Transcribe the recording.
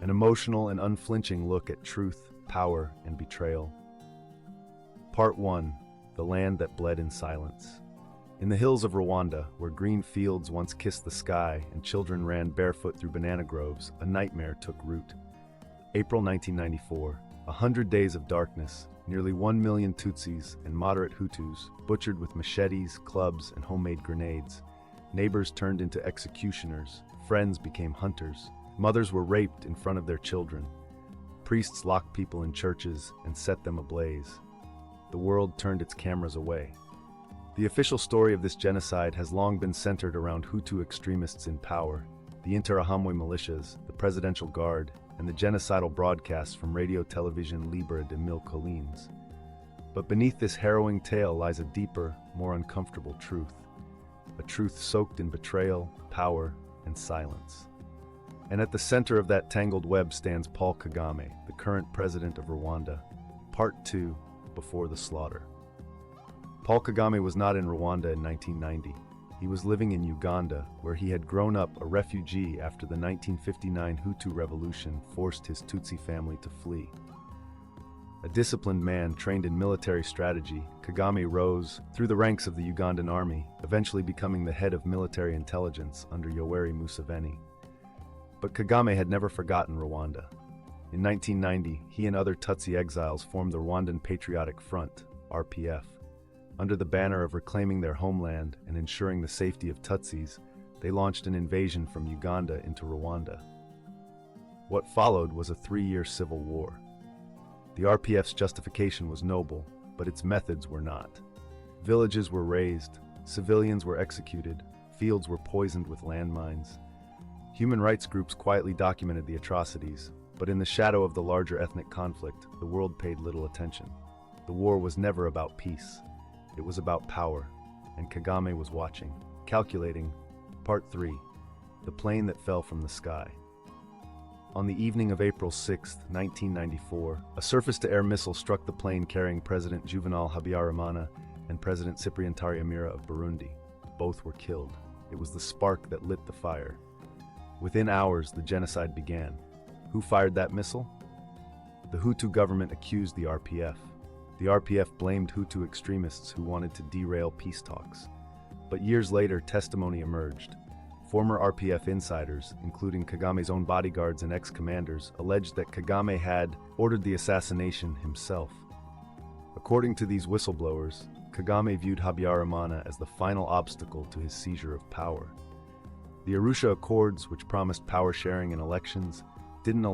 an emotional and unflinching look at truth, power, and betrayal. Part 1. The Land That Bled in Silence. In the hills of Rwanda, where green fields once kissed the sky and children ran barefoot through banana groves, a nightmare took root. April 1994, 100 days of darkness, nearly 1 million Tutsis and moderate Hutus butchered with machetes, clubs, and homemade grenades. Neighbors turned into executioners, friends became hunters, mothers were raped in front of their children. Priests locked people in churches and set them ablaze. The world turned its cameras away. The official story of this genocide has long been centered around Hutu extremists in power, the Interahamwe militias, the Presidential Guard, and the genocidal broadcasts from radio television Libre de Mille Collines. But beneath this harrowing tale lies a deeper, more uncomfortable truth. A truth soaked in betrayal, power, and silence. And at the center of that tangled web stands Paul Kagame, the current president of Rwanda. Part 2. Before the slaughter. Paul Kagame was not in Rwanda in 1990. He was living in Uganda, where he had grown up a refugee after the 1959 Hutu revolution forced his Tutsi family to flee. A disciplined man trained in military strategy, Kagame rose through the ranks of the Ugandan army, eventually becoming the head of military intelligence under Yoweri Museveni. But Kagame had never forgotten Rwanda. In 1990, he and other Tutsi exiles formed the Rwandan Patriotic Front, RPF. Under the banner of reclaiming their homeland and ensuring the safety of Tutsis, they launched an invasion from Uganda into Rwanda. What followed was a 3-year civil war. The RPF's justification was noble, but its methods were not. Villages were razed, civilians were executed, fields were poisoned with landmines. Human rights groups quietly documented the atrocities, but in the shadow of the larger ethnic conflict, the world paid little attention. The war was never about peace. It was about power, and Kagame was watching, calculating. Part 3. The Plane That Fell from the Sky. On the evening of April 6, 1994, a surface-to-air missile struck the plane carrying President Juvenal Habyarimana and President Cyprien Taryamira of Burundi. Both were killed. It was the spark that lit the fire. Within hours, the genocide began. Who fired that missile? The Hutu government accused the RPF. The RPF blamed Hutu extremists who wanted to derail peace talks. But years later, testimony emerged. Former RPF insiders, including Kagame's own bodyguards and ex-commanders, alleged that Kagame had ordered the assassination himself. According to these whistleblowers, Kagame viewed Habyarimana as the final obstacle to his seizure of power. The Arusha Accords, which promised power sharing in elections, didn't